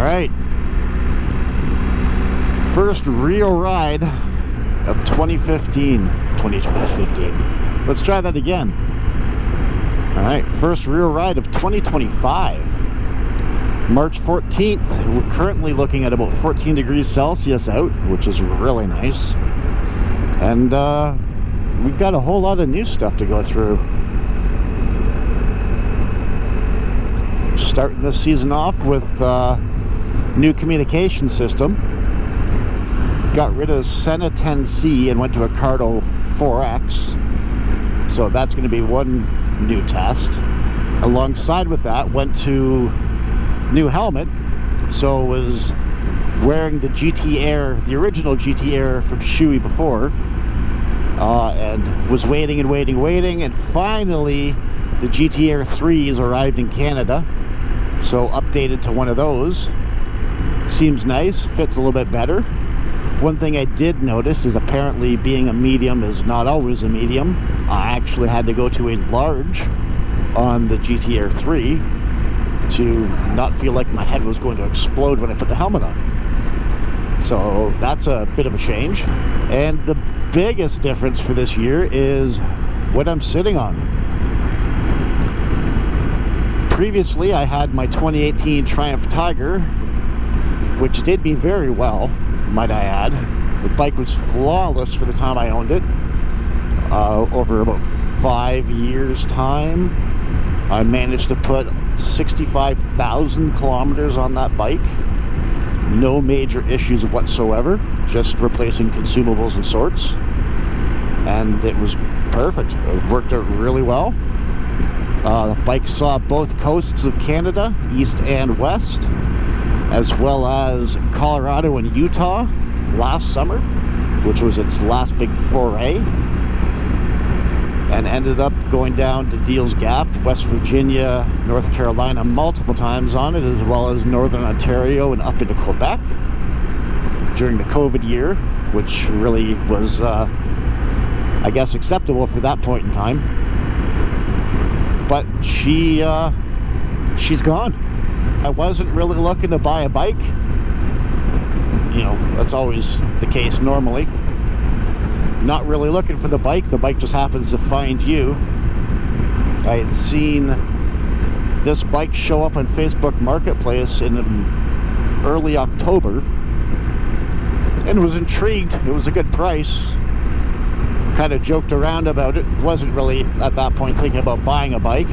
Alright. First real ride of 2015. Let's try that again. Alright, first real ride of 2025. March 14th. We're currently looking at about 14 degrees Celsius out, which is really nice. And we've got a whole lot of new stuff to go through. Starting this season off with new communication system. Got rid of Senna 10C and went to a Cardo 4X. So that's going to be one new test. Alongside with that, went to new helmet. So was wearing the GT Air, the original GT Air from Shoei before. And was waiting, and finally the GT Air 3s arrived in Canada. So updated to one of those. Seems nice, fits a little bit better. One thing I did notice is apparently being a medium is not always a medium. I actually had to go to a large on the GT Air 3 to not feel like my head was going to explode when I put the helmet on. So that's a bit of a change. And the biggest difference for this year is what I'm sitting on. Previously, I had my 2018 Triumph Tiger, which did me very well, might I add. The bike was flawless for the time I owned it. Over about 5 years' time, I managed to put 65,000 kilometers on that bike. No major issues whatsoever, just replacing consumables and sorts. And it was perfect. It worked out really well. The bike saw both coasts of Canada, east and west, as well as Colorado and Utah last summer, which was its last big foray, and ended up going down to Deals Gap, West Virginia, North Carolina multiple times on it, as well as Northern Ontario and up into Quebec during the COVID year, which really was, I guess, acceptable for that point in time. But she's gone. I wasn't really looking to buy a bike. You know, that's always the case normally. Not really looking for the bike just happens to find you. I had seen this bike show up on Facebook Marketplace in early October and was intrigued. It was a good price. Kind of joked around about it. Wasn't really at that point thinking about buying a bike.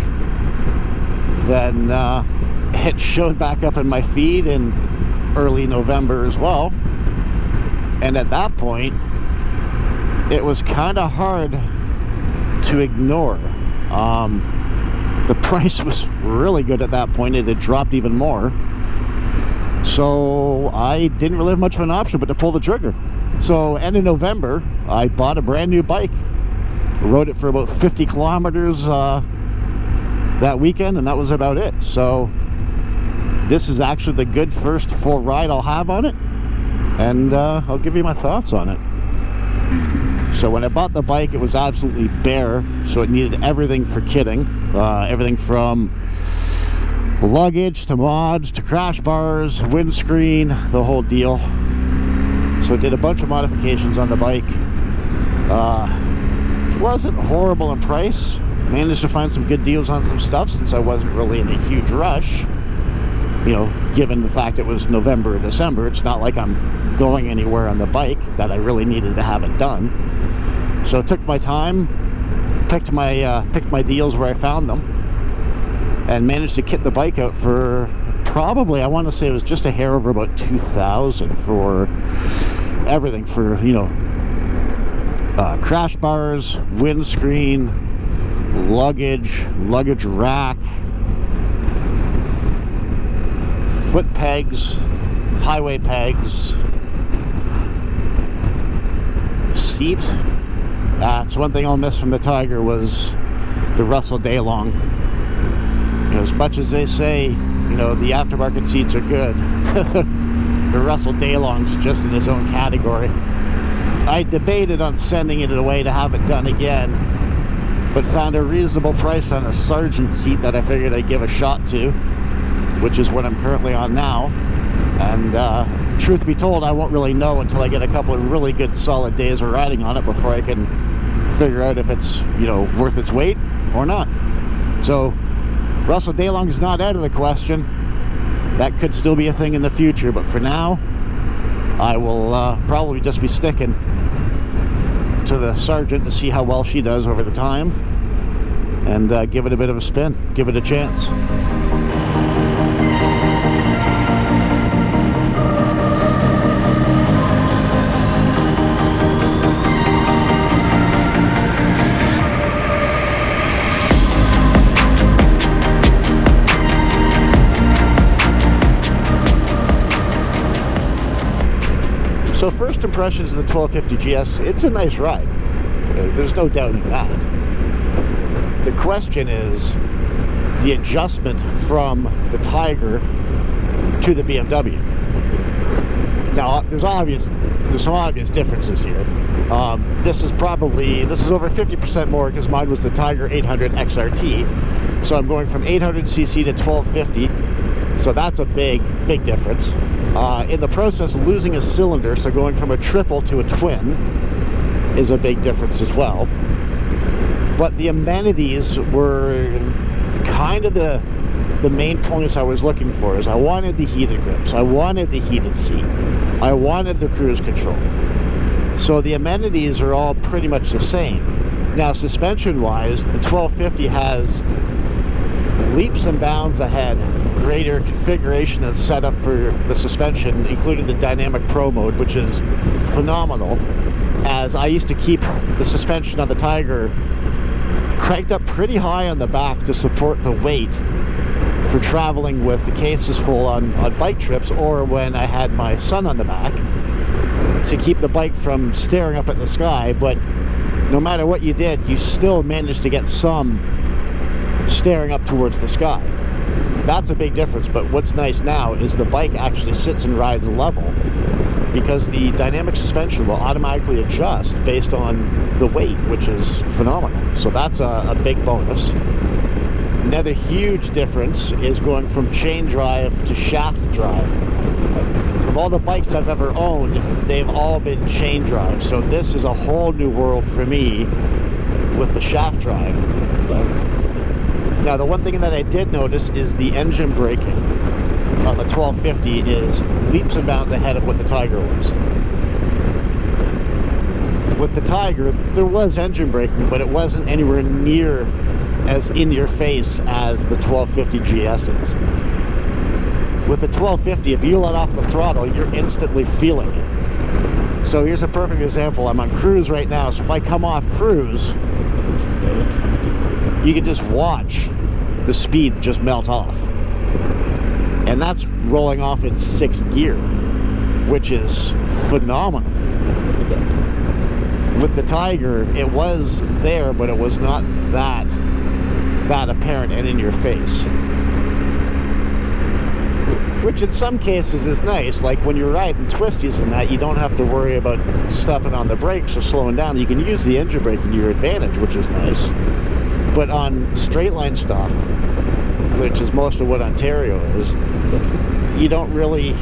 Then it showed back up in my feed in early November as well. And at that point, it was kind of hard to ignore. The price was really good at that point. It had dropped even more. So I didn't really have much of an option but to pull the trigger. So end of November, I bought a brand new bike. Rode it for about 50 kilometers that weekend, and that was about it. So this is actually the good first full ride I'll have on it, and I'll give you my thoughts on it. So when I bought the bike, it was absolutely bare, so it needed everything for kitting. Everything from luggage to mods to crash bars, windscreen, the whole deal. So I did a bunch of modifications on the bike. Wasn't horrible in price. Managed to find some good deals on some stuff since I wasn't really in a huge rush. You know, given the fact it was November or December, it's not like I'm going anywhere on the bike that I really needed to have it done. So I took my time, picked my deals where I found them, and managed to kit the bike out for probably, I want to say it was just a hair over about $2,000 for everything, for, you know, crash bars, windscreen, luggage rack, foot pegs, highway pegs, seat. That's one thing I'll miss from the Tiger was the Russell Daylong. You know, as much as they say, you know, the aftermarket seats are good, the Russell Daylong's just in his own category. I debated on sending it away to have it done again, but found a reasonable price on a Sargent seat that I figured I'd give a shot to, which is what I'm currently on now. And truth be told, I won't really know until I get a couple of really good solid days of riding on it before I can figure out if it's, you know, worth its weight or not. So Russell Daylong is not out of the question. That could still be a thing in the future, but for now I will probably just be sticking to the Sergeant to see how well she does over the time, and give it a bit of a spin, give it a chance. So first impressions of the 1250 GS, it's a nice ride. There's no doubting that. The question is the adjustment from the Tiger to the BMW. Now, there's some obvious differences here. This is over 50% more because mine was the Tiger 800 XRT. So I'm going from 800cc to 1250. So that's a big difference. In the process, losing a cylinder, so going from a triple to a twin, is a big difference as well. But the amenities were kind of the main points I was looking for. Is I wanted the heated grips, I wanted the heated seat, I wanted the cruise control. So the amenities are all pretty much the same. Now, suspension-wise, the 1250 has leaps and bounds ahead, greater configuration and setup for the suspension, including the Dynamic Pro mode, which is phenomenal, as I used to keep the suspension on the Tiger cranked up pretty high on the back to support the weight for traveling with the cases full on bike trips, or when I had my son on the back, to keep the bike from staring up at the sky. But no matter what you did, you still managed to get some staring up towards the sky. That's a big difference. But what's nice now is the bike actually sits and rides level, because the dynamic suspension will automatically adjust based on the weight, which is phenomenal. So that's a big bonus. Another huge difference is going from chain drive to shaft drive. Of all the bikes I've ever owned, they've all been chain drive. So this is a whole new world for me with the shaft drive. Now, the one thing that I did notice is the engine braking on the 1250 is leaps and bounds ahead of what the Tiger was. With the Tiger, there was engine braking, but it wasn't anywhere near as in your face as the 1250 GS is. With the 1250, if you let off the throttle, you're instantly feeling it. So here's a perfect example. I'm on cruise right now, so if I come off cruise, you can just watch the speed just melt off. And that's rolling off in 6th gear, which is phenomenal. With the Tiger, it was there, but it was not that apparent and in your face. Which in some cases is nice, like when you're riding twisties and that, you don't have to worry about stepping on the brakes or slowing down. You can use the engine brake to your advantage, which is nice. But on straight line stuff, which is most of what Ontario is, you don't really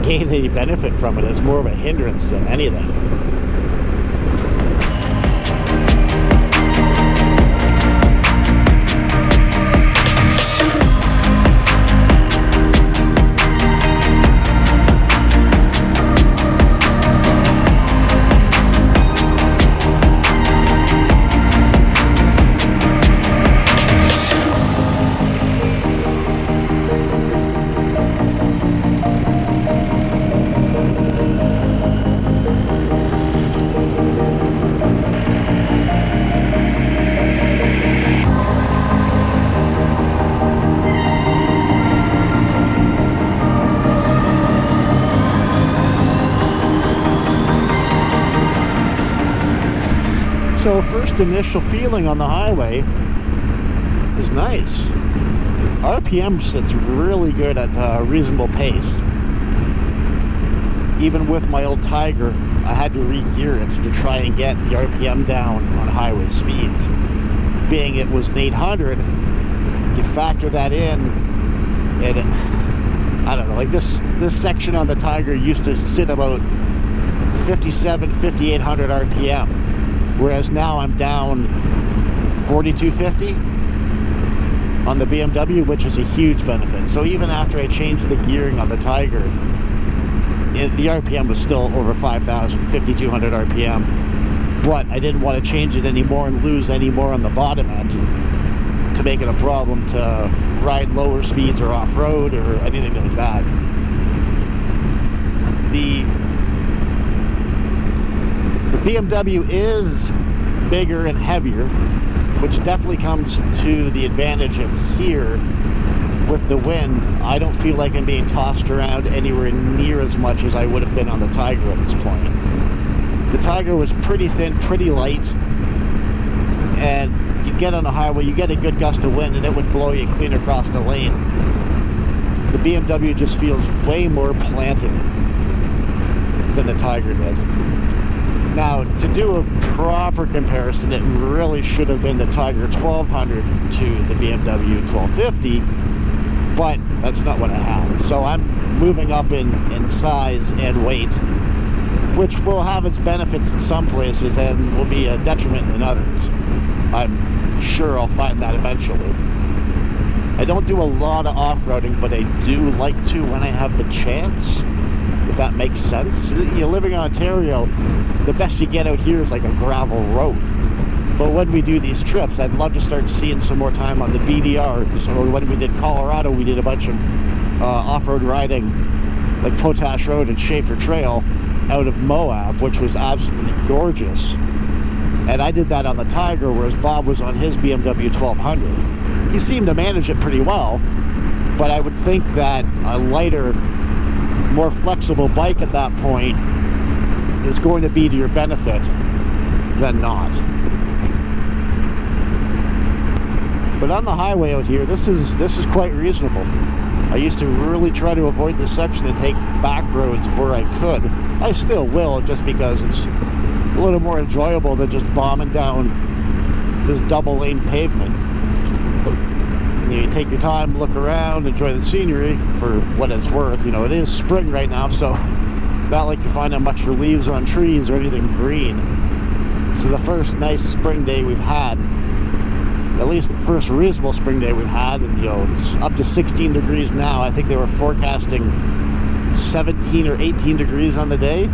gain any benefit from it. It's more of a hindrance than anything. So first initial feeling on the highway is nice. RPM sits really good at a reasonable pace. Even with my old Tiger, I had to re-gear it to try and get the RPM down on highway speeds. Being it was an 800, you factor that in, I don't know, like this section on the Tiger used to sit about 5,800 RPM, whereas now I'm down 4,250 on the BMW, which is a huge benefit. So even after I changed the gearing on the Tiger, the RPM was still over 5,000, 5,200 RPM, but I didn't want to change it anymore and lose any more on the bottom end to make it a problem to ride lower speeds or off-road or anything like that. The BMW is bigger and heavier, which definitely comes to the advantage of here with the wind. I don't feel like I'm being tossed around anywhere near as much as I would have been on the Tiger at this point. The Tiger was pretty thin, pretty light, and you get on a highway, you get a good gust of wind and it would blow you clean across the lane. The BMW just feels way more planted than the Tiger did. Now, to do a proper comparison, it really should have been the Tiger 1200 to the BMW 1250, but that's not what I have. So I'm moving up in size and weight, which will have its benefits in some places and will be a detriment in others. I'm sure I'll find that eventually. I don't do a lot of off-roading, but I do like to when I have the chance, if that makes sense. You're living in Ontario, the best you get out here is like a gravel road. But when we do these trips, I'd love to start seeing some more time on the BDR. So when we did Colorado, we did a bunch of off-road riding, like Potash Road and Schaefer Trail out of Moab, which was absolutely gorgeous. And I did that on the Tiger, whereas Bob was on his BMW 1200. He seemed to manage it pretty well, but I would think that a lighter, more flexible bike at that point is going to be to your benefit than not. But on the highway out here, this is quite reasonable. I used to really try to avoid this section and take back roads where I could. I still will, just because it's a little more enjoyable than just bombing down this double lane pavement. You take your time, look around, enjoy the scenery for what it's worth. You know, it is spring right now, so not like you're finding much leaves on trees or anything green. So the first nice spring day we've had, at least the first reasonable spring day we've had, and you know, it's up to 16 degrees now. I think they were forecasting 17 or 18 degrees on the day,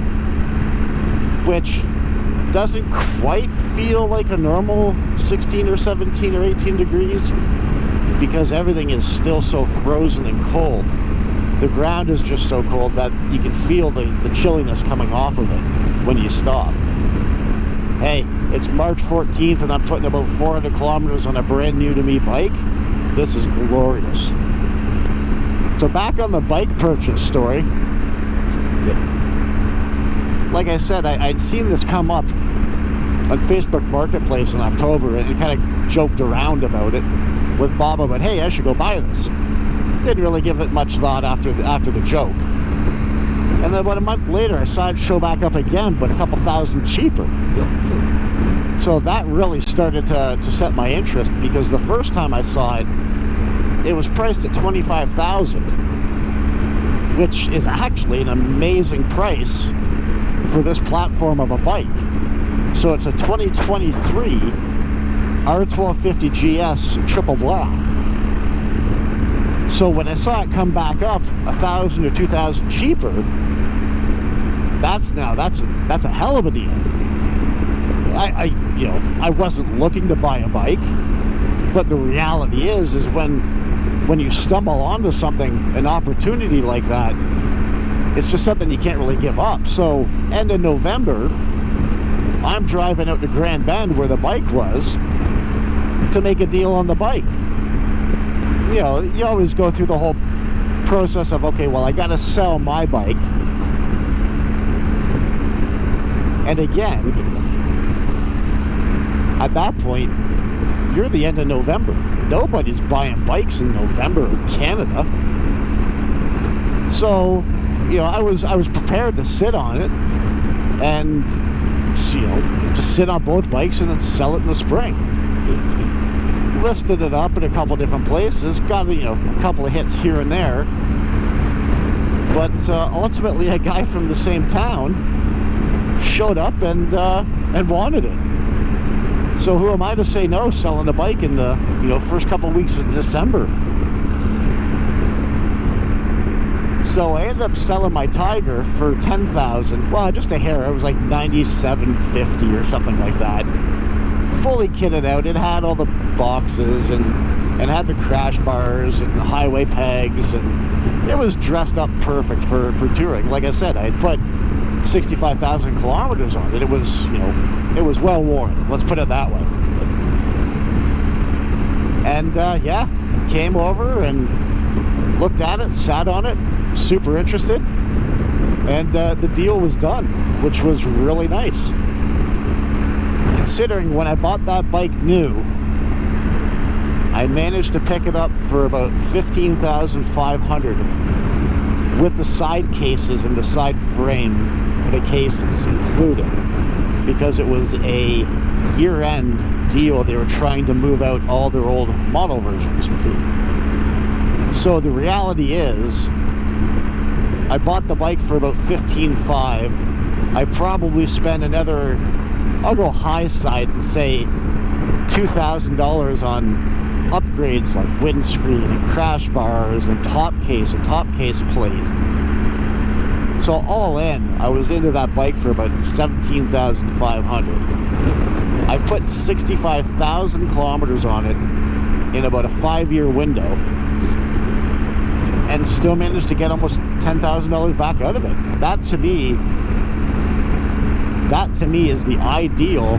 which doesn't quite feel like a normal 16 or 17 or 18 degrees, because everything is still so frozen and cold. The ground is just so cold that you can feel the chilliness coming off of it when you stop. Hey, it's March 14th and I'm putting about 400 kilometers on a brand new to me bike. This is glorious. So back on the bike purchase story. Like I said, I'd seen this come up on Facebook Marketplace in October and kind of joked around about it with Bob about, hey, I should go buy this. Didn't really give it much thought after the joke. And then about a month later, I saw it show back up again, but a couple thousand cheaper. So that really started to set my interest, because the first time I saw it, it was priced at $25,000, which is actually an amazing price for this platform of a bike. So it's a 2023 R1250GS Triple Black. So when I saw it come back up $1,000 or $2,000 cheaper, that's a hell of a deal. I wasn't looking to buy a bike, but the reality is when you stumble onto something, an opportunity like that, it's just something you can't really give up. So end of November, I'm driving out to Grand Bend where the bike was to make a deal on the bike. You know, you always go through the whole process of, okay, well, I gotta sell my bike. And again, at that point, you're the end of November. Nobody's buying bikes in November in Canada. So, you know, I was prepared to sit on it and, you know, just sit on both bikes and then sell it in the spring. Listed it up in a couple different places, got, you know, a couple of hits here and there, But ultimately, a guy from the same town showed up and wanted it. So who am I to say no, selling a bike in the first couple weeks of December? So I ended up selling my Tiger for $10,000. Well, just a hair. It was like $97.50 or something like that. Fully kitted out. It had all the boxes and had the crash bars and the highway pegs, and it was dressed up perfect for touring. Like I said, I had put 65,000 kilometers on it. It was, it was well worn. Let's put it that way. And yeah, came over and looked at it, sat on it, super interested, and the deal was done, which was really nice. Considering when I bought that bike new, I managed to pick it up for about $15,500 with the side cases and the side frame for the cases included, because it was a year-end deal. They were trying to move out all their old model versions. So the reality is, I bought the bike for about $15,500. I probably spent another, I'll go high side and say $2,000 on upgrades like windscreen and crash bars and top case plate. So all in, I was into that bike for about $17,500. I put 65,000 kilometers on it in about a 5-year window, and still managed to get almost $10,000 back out of it. That to me is the ideal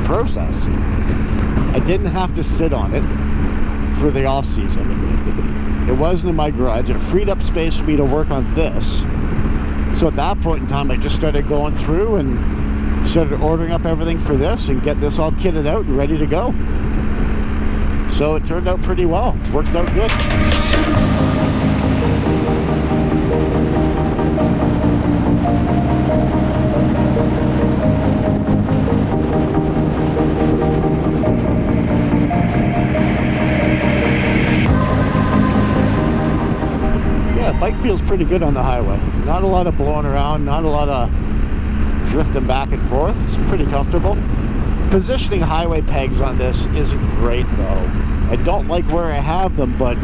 process. I didn't have to sit on it for the off season. It wasn't in my garage. It freed up space for me to work on this. So at that point in time, I just started going through and started ordering up everything for this and get this all kitted out and ready to go. So it turned out pretty well. Worked out good. Bike feels pretty good on the highway. Not a lot of blowing around, not a lot of drifting back and forth. It's pretty comfortable. Positioning highway pegs on this isn't great though. I don't like where I have them, but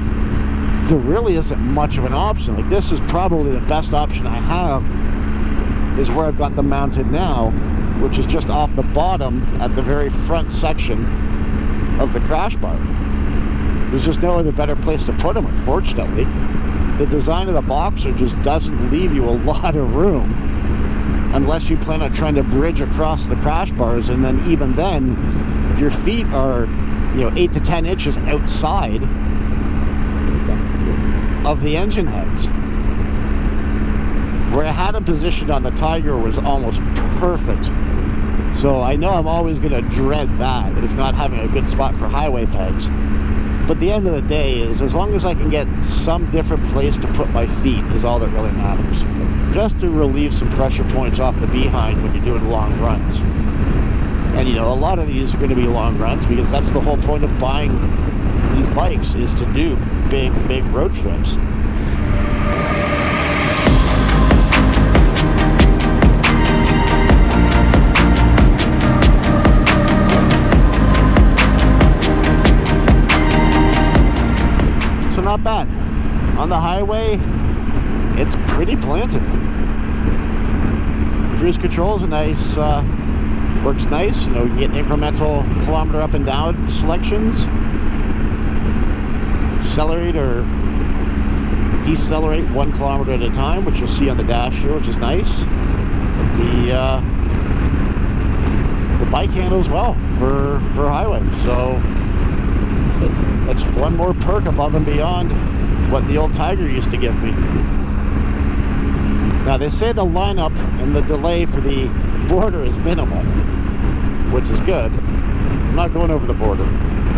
there really isn't much of an option. Like, this is probably the best option I have, is where I've got them mounted now, which is just off the bottom at the very front section of the crash bar. There's just no other better place to put them, unfortunately. The design of the Boxer just doesn't leave you a lot of room unless you plan on trying to bridge across the crash bars, and then even then your feet are 8 to 10 inches outside of the engine heads. Where I had them positioned on the Tiger was almost perfect, so I know I'm always going to dread that. It's not having a good spot for highway pegs. But the end of the day is, as long as I can get some different place to put my feet is all that really matters. Just to relieve some pressure points off the behind when you're doing long runs. And a lot of these are going to be long runs, because that's the whole point of buying these bikes, is to do big road trips. Not bad. On the highway, it's pretty planted. Cruise control is a nice, works nice. You get incremental kilometer up and down selections. Accelerate or decelerate 1 kilometer at a time, which you'll see on the dash here, which is nice. The bike handles well for highway, so that's one more perk above and beyond what the old Tiger used to give me. Now, they say the lineup and the delay for the border is minimal, which is good. I'm not going over the border.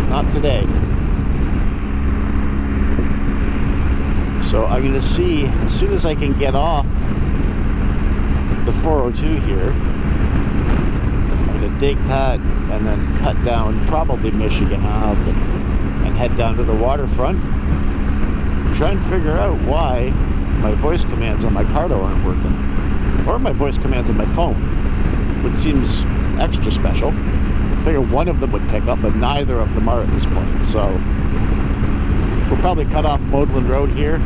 Not today. So I'm going to see, as soon as I can get off the 402 here, I'm going to dig that and then cut down probably Michigan Ave and head down to the waterfront. Try and figure out why my voice commands on my Cardo aren't working. Or my voice commands on my phone, which seems extra special. I figured one of them would pick up, but neither of them are at this point. So we'll probably cut off Modeland Road here,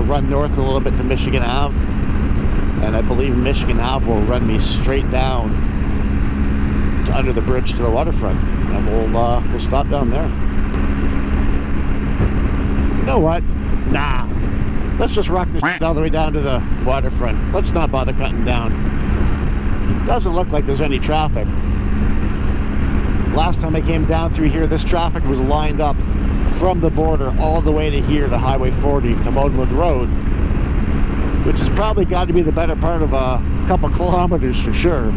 run north a little bit to Michigan Ave, and I believe Michigan Ave will run me straight down to under the bridge to the waterfront, and we'll stop down there. You know what? Nah. Let's just rock this shit all the way down to the waterfront. Let's not bother cutting down. Doesn't look like there's any traffic. Last time I came down through here, this traffic was lined up from the border all the way to here, to Highway 40, to Modeland Road, which has probably got to be the better part of a couple kilometers for sure.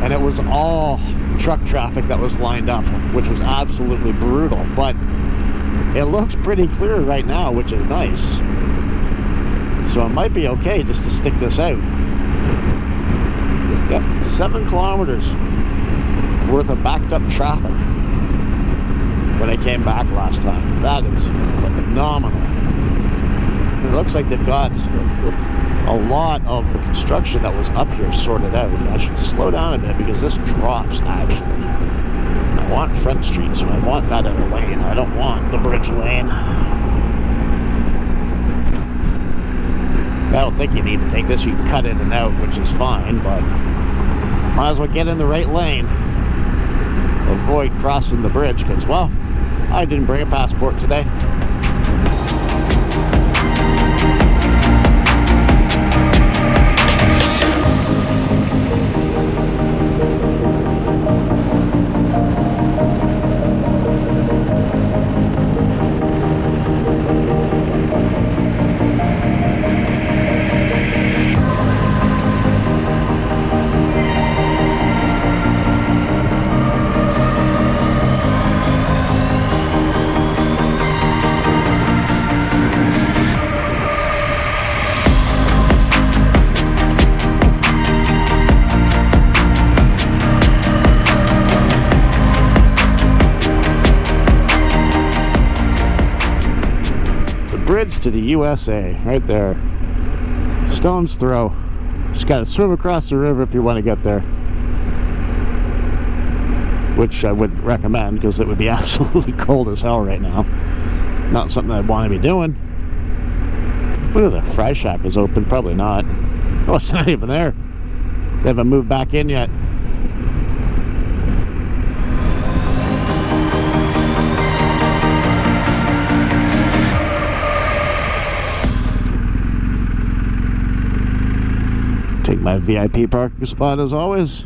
And it was all truck traffic that was lined up, which was absolutely brutal. But it looks pretty clear right now, which is nice. So it might be okay just to stick this out. Yep, 7 kilometers worth of backed up traffic when I came back last time. That is phenomenal. It looks like they've got a lot of the construction that was up here sorted out. I should slow down a bit because this drops actually. I want Front Street, so I want that other lane. I don't want the bridge lane. I don't think you need to take this. You can cut in and out, which is fine, but might as well get in the right lane. Avoid crossing the bridge because, well, I didn't bring a passport today. Bridge to the USA, right there. Stone's throw. Just gotta swim across the river if you want to get there. Which I wouldn't recommend because it would be absolutely cold as hell right now. Not something I'd want to be doing. Whether the fry shack is open, probably not. Oh, it's not even there. They haven't moved back in yet. Take my VIP parking spot as always.